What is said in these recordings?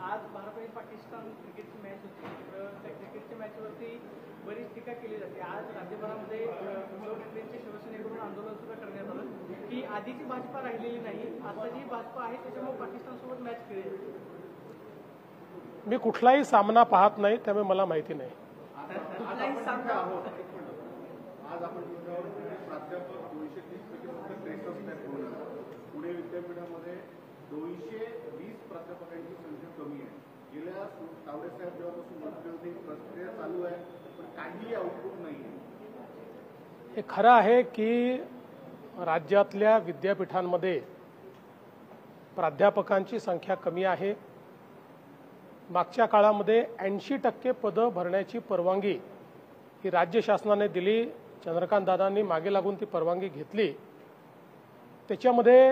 आज भारत आणि पाकिस्तान क्रिकेटची मॅच होती, तर त्या क्रिकेटच्या मॅचवरती बरीच टीका केली जाते। आज राज्यभरामध्ये उद्धव ठाकरेंच्या शिवसेनेकडून आंदोलन सुद्धा करण्यात आलं की आधीची भाजपा राहिलेली नाही, आता जी भाजपा आहे त्याच्यामुळे पाकिस्तानसोबत मॅच खेळेल। मी कुठलाही सामना पाहत नाही, त्यामुळे मला माहिती नाही। आज आपण प्राध्यापक 230 पैकी फक्त 63 पुणे विद्यापीठामध्ये 220 प्राध्यापकांची संख्या कमी आहे। गेल्या तावडे साहेब जेव्हापासून मतदानाची प्रक्रिया चालू आहे पण काहीही आउटपुट नाही आहे। हे खरं आहे की राज्यातल्या विद्यापीठांमध्ये प्राध्यापकांची संख्या कमी आहे। मागच्या काळामध्ये 80% पदं भरण्याची परवानगी ही राज्य शासनाने दिली। चंद्रकांत दादांनी मागे लागून ती परवानगी घेतली। त्याच्यामध्ये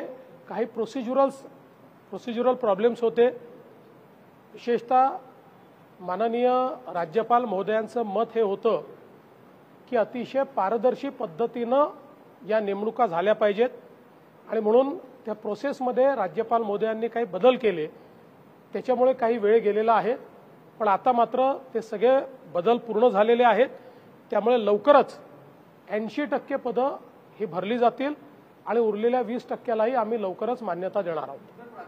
काही प्रोसिज्युरल प्रॉब्लेम्स होते। विशेषतः माननीय राज्यपाल महोदयांचं मत हे होतं की अतिशय पारदर्शी पद्धतीनं या नेमणुका झाल्या पाहिजेत आणि म्हणून त्या प्रोसेसमध्ये राज्यपाल महोदयांनी काही बदल केले, त्याच्यामुळे काही वेळ गेलेला आहे। पण आता मात्र ते सगळे बदल पूर्ण झालेले आहेत, त्यामुळे लवकरच 80% पदं ही भरली जातील आणि उरलेल्या 20%लाही आम्ही लवकरच मान्यता देणार आहोत।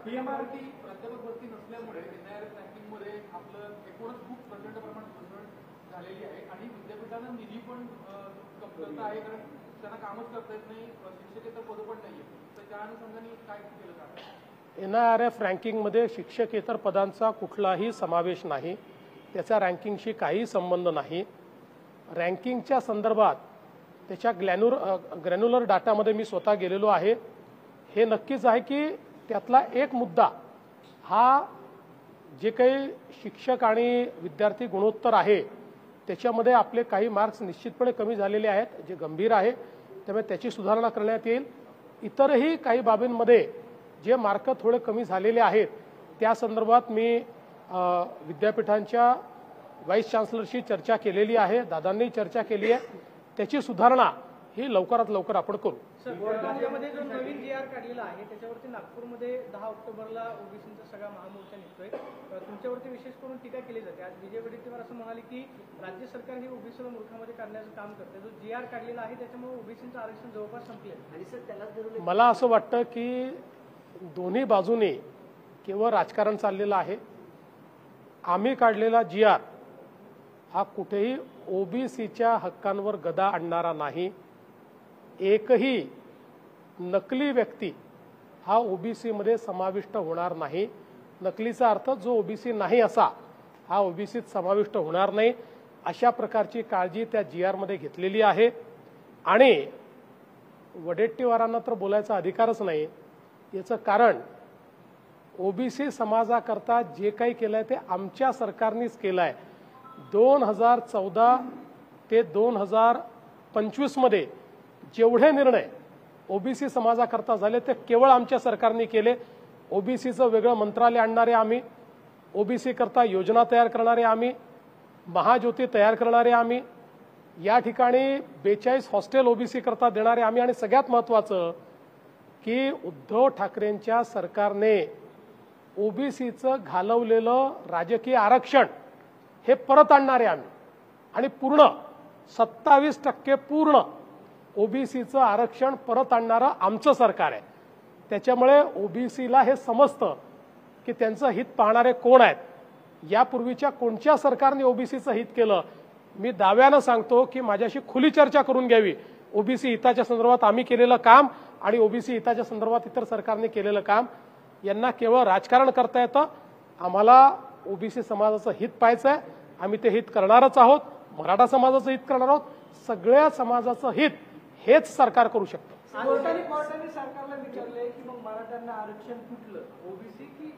पीएमआरटी प्राध्यापक भरती नसल्यामुळे एनआयआरएफ रँकिंगमध्ये आपलं एकूणच खूप प्रचंड प्रमाणात घसरण झालेली आहे आणि विद्यापीठांना निधी पण कमतरता आहे, कारण त्यांना कामच करता येत नाही, शिक्षकेतर पदं पण नाहीये। तर त्या अनुषंगाने काय केलं जातं? एनआयआरएफ रँकिंगमध्ये शिक्षकेतर पदांचा कुठलाही समावेश नाही, त्याचा रँकिंगशी काही संबंध नाही। रँकिंगच्या संदर्भात त्याच्या ग्रॅन्युलर डाटामध्ये मी स्वतः गेलेलो आहे। हे नक्कीच आहे की त्यातला एक मुद्दा हा जे काही शिक्षक आणि विद्यार्थी गुणोत्तर आहे त्याच्यामध्ये आपले काही मार्क्स निश्चितपणे कमी झालेले आहेत, जे गंभीर आहे, त्यामुळे त्याची सुधारणा करण्यात येईल। इतरही काही बाबींमध्ये जे मार्क थोडे कमी झालेले आहेत त्या संदर्भात मी विद्यापीठांच्या व्हाईस चान्सलरशी चर्चा केलेली आहे, दादांनी चर्चा केली आहे। त्याची सुधारणा ही लवकरात लवकर आपण करू। राज्यामध्ये जो नवीन जीआर काढलेला आहे त्याच्यावरती नागपूरमध्ये 10 ऑक्टोबरला ओबीसीचा सगळा महामोर्चा निघतोय, तुमच्यावरती विशेष करून टीका केली जाते। आज विजय वडेट्टीवार असं म्हणाले की राज्य सरकार ही ओबीसीला मूर्खामध्ये काढण्याचं काम करते। जो जीआर काढलेला आहे त्याच्यामुळे ओबीसीचं आरक्षण जवळपास संपले आणि सर त्याला मला असं वाटतं की दोन्ही बाजूने केवळ राजकारण चाललेलं आहे। आम्ही काढलेला जीआर हा कुठेही ओबीसीच्या हक्कांवर गदा आणणारा नाही। एकही नकली व्यक्ती हा ओबीसीमध्ये समाविष्ट होणार नाही। नकलीचा अर्थ जो ओबीसी नाही असा हा ओबीसीत समाविष्ट होणार नाही, अशा प्रकारची काळजी त्या जीआरमध्ये घेतलेली आहे। आणि वडेट्टीवारांना तर बोलायचा अधिकारच नाही। याचं कारण ओबीसी समाजाकरता जे काही केलंय ते आमच्या सरकारनेच केलंय। 2014 ते 2025 मध्ये जेवढे निर्णय ओबीसी समाजाकरता झाले ते केवळ आमच्या सरकारने केले। ओबीसीचं वेगळं मंत्रालय आणणारे आम्ही, ओबीसी करता योजना तयार करणारे आम्ही, महाज्योती तयार करणारे आम्ही, या ठिकाणी 42 हॉस्टेल ओबीसी करता देणारे आम्ही, आणि सगळ्यात महत्त्वाचं की उद्धव ठाकरेंच्या सरकारने ओबीसीचं घालवलेलं राजकीय आरक्षण हे परत आणणारे आम्ही, आणि पूर्ण 27% पूर्ण ओबीसीचं आरक्षण परत आणणारं आमचं सरकार आहे। त्याच्यामुळे ओबीसीला हे समजतं की त्यांचं हित पाहणारे कोण आहेत। यापूर्वीच्या कोणत्या सरकारने ओबीसीचं हित केलं? मी दाव्यानं सांगतो की माझ्याशी खुली चर्चा करून घ्यावी। ओबीसी हिताच्या संदर्भात आम्ही केलेलं काम आणि ओबीसी हिताच्या संदर्भात इतर सरकारने केलेलं काम यांना केवळ राजकारण करता येतं। आम्हाला ओबीसी समाजाचं हित पाहायचं आहे, आम्ही ते हित करणारच आहोत। मराठा समाजाचं हित करणार आहोत, सगळ्या समाजाचं हित हेच सरकार करू शकतं। कोर्टाने सरकारला विचारले की मग मराठ्यांना आरक्षण कुठलं, ओबीसी की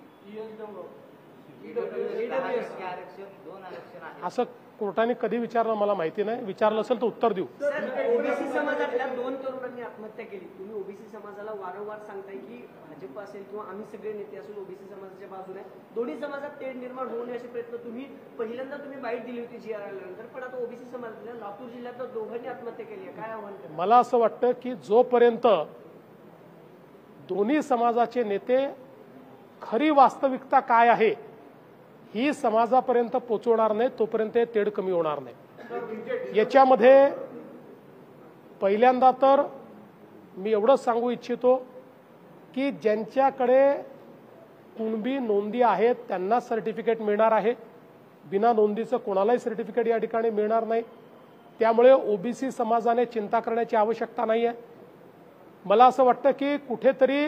असं कोर्टाने कधी विचारलं मला माहिती नाही, विचारलं असेल तर उत्तर देऊ। ओबीसी समाजातल्या 2 तरुणांनी आत्महत्या केली। तुम्ही ओबीसी समाजाला वारंवार सांगताय की भाजप असेल किंवा आम्ही सगळे नेते असून ओबीसी समाजाच्या बाजूने दोन्ही समाजात तेढ निर्माण होऊ नये असे प्रयत्न तुम्ही पहिल्यांदा बाईट दिली होती जीआर आल्यानंतर, पण आता ओबीसी समाजातल्या लातूर जिल्ह्यातल्या दोघांनी आत्महत्या केली आहे, काय आव्हान करणार? मला असं वाटतं की जोपर्यंत दोन्ही समाजाचे नेते खरी वास्तविकता काय आहे ही समाजापर्यंत पोचवणार नाही तोपर्यंत हे तेढ कमी होणार नाही. याच्यामध्ये पहिल्यांदा तर मी एवढंच सांगू इच्छितो की ज्यांच्याकडे कुणबी नोंदी आहेत त्यांना सर्टिफिकेट मिळणार आहे. बिना नोंदीचं कोणालाही सर्टिफिकेट या ठिकाणी मिळणार नाही. त्यामुळे ओबीसी समाजाने चिंता करण्याची आवश्यकता नाही आहे. मला असं वाटतं की कुठेतरी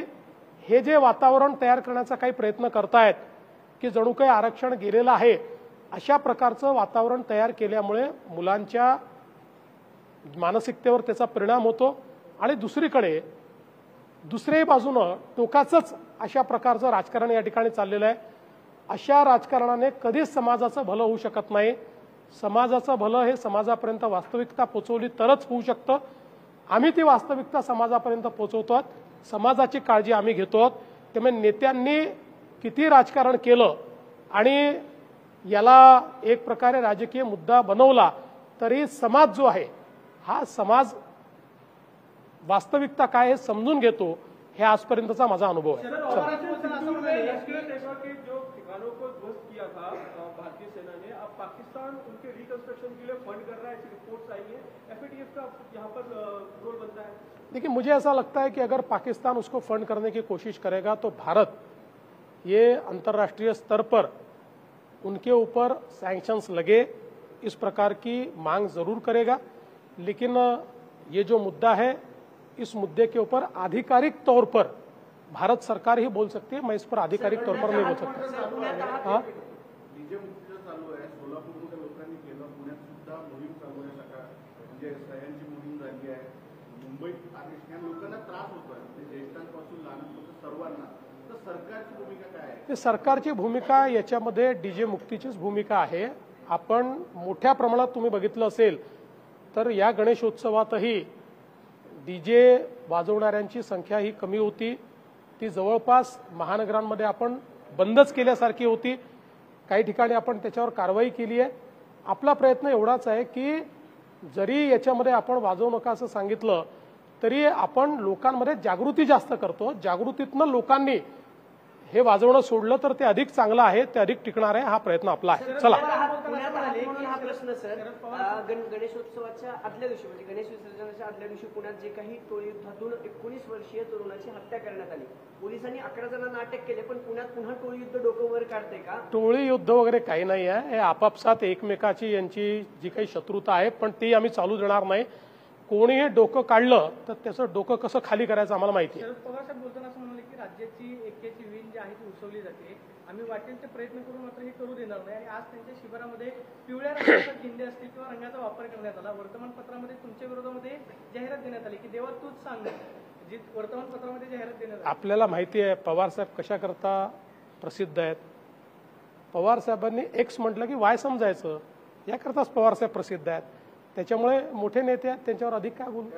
हे जे वातावरण तयार करण्याचा काही प्रयत्न करतायत की जणू काही आरक्षण गेलेलं आहे, अशा प्रकारचं वातावरण तयार केल्यामुळे मुलांच्या मानसिकतेवर त्याचा परिणाम होतो आणि दुसरीकडे दुसऱ्याही बाजूनं टोकाचंच अशा प्रकारचं राजकारण या ठिकाणी चाललेलं आहे. अशा राजकारणाने कधीच समाजाचं भलं होऊ शकत नाही. समाजाचं भलं हे समाजापर्यंत वास्तविकता पोचवली तरच होऊ शकतं. आम्ही ती वास्तविकता समाजापर्यंत पोचवतो. समाजाची काळजी आम्ही घेतो. त्यामुळे नेत्यांनी किती राजकारण केलं आणि याला एक प्रकारे राजकीय मुद्दा बनवला तरी समाज जो आहे हा समाज वास्तविकता काय हे समजून घेतो. हे आजपर्यंतचा माझा अनुभव आहे. शरद पवारांची बोलताना असं म्हणाले की के जो ठिकानों को ध्वस्त किया था भारतीय सेना ने, अब पाकिस्तान उनके रिकंस्ट्रक्शन के लिए फंड कर रहा है, ऐसी रिपोर्ट्स आई है. एफएटीएफ का यहाँ पर रोल बनता है. देखिए, मुझे ऐसा लगता है कि अगर पाकिस्तान उसको फंड करने की कोशिश करेगा तो भारत ये अंतर्राष्ट्रीय स्तर पर उनके ऊपर सैंक्शंस लगे इस प्रकार की मांग जरूर करेगा. लेकिन ये जो मुद्दा है इस मुद्दे के ऊपर आधिकारिक तौर पर भारत सरकार ही बोल सकती है. मैं इस पर आधिकारिक तौर पर नहीं बोल सकता. हाँ, डीजे मुक्तीचं चालू आहे. सोलापूरमध्ये लोकांनी केलं, पुण्यात सुद्धा मोहीम चालू आहे. सकाळ म्हणजे सह्यांची मोहीम झाली आहे. मुंबईत आणि या लोकांना त्रास होतोय, म्हणजे ज्येष्ठांपासून लहानांपासून सर्वांना. तर सरकारची भूमिका काय आहे? ते सरकारची भूमिका याच्यामध्ये डीजे मुक्तीचीच भूमिका आहे. आपण मोठ्या प्रमाणात तुम्ही बघितलं असेल तर या गणेशोत्सवातही डीजे वाजवणाऱ्यांची संख्या ही कमी होती. ती जवळपास महानगरांमध्ये आपण बंदच केल्यासारखी होती. काही ठिकाणी आपण त्याच्यावर कारवाई केली आहे. आपला प्रयत्न एवढाच आहे की जरी याच्यामध्ये आपण वाजवू नका असं सांगितलं तरी आपण लोकांमध्ये जागृती जास्त करतो. जागृतीतनं लोकांनी हे वाजवणं सोडलं तर ते अधिक चांगलं आहे, ते अधिक टिकणार आहे. हा प्रयत्न आपला आहे. चला. पुण्यात आहात म्हणून हा प्रश्न सर. गणेशोत्सवाच्या आदल्या दिवशी म्हणजे गणेश विसर्जनाच्या आदल्या दिवशी पुण्यात जे काही टोळी युद्धातून 19 वर्षीय तरुणाची हत्या करण्यात आली, पोलिसांनी 11 जणांना अटक केले, पण पुण्यात पुन्हा टोळी युद्ध डोकं वर काढते का? टोळी युद्ध वगैरे काही नाही आहे. हे आपापसात एकमेकाची यांची जी काही शत्रुता आहे पण ती आम्ही चालू देणार नाही. कोणीही डोकं काढलं तर त्याचं डोकं कसं खाली करायचं आम्हाला माहिती आहे. शरद पवार साहेब बोलताना असं म्हणाले की राज्याची एकेची विण जी आहे ती उसवली जाते. आम्ही वाटेल ते प्रयत्न करून मात्र हे करू देणार नाही. आणि आज त्यांच्या शिबिरामध्ये पिवळ्या रंगाचा झेंडे असतील किंवा रंगाचा वापर करण्यात आला. वर्तमानपत्रामध्ये तुमच्या विरोधामध्ये जाहिरात देण्यात आली की देवा तूच सांग, जी वर्तमानपत्रामध्ये जाहिरात देण्यात आली. आपल्याला माहिती आहे पवार साहेब कशा करता प्रसिद्ध आहेत. पवार साहेबांनी एक्स म्हटलं की वाय समजायचं, याकरताच पवार साहेब प्रसिद्ध आहेत. त्याच्यामुळे मोठे नेते आहेत त्यांच्यावर अधिक काय बोलू.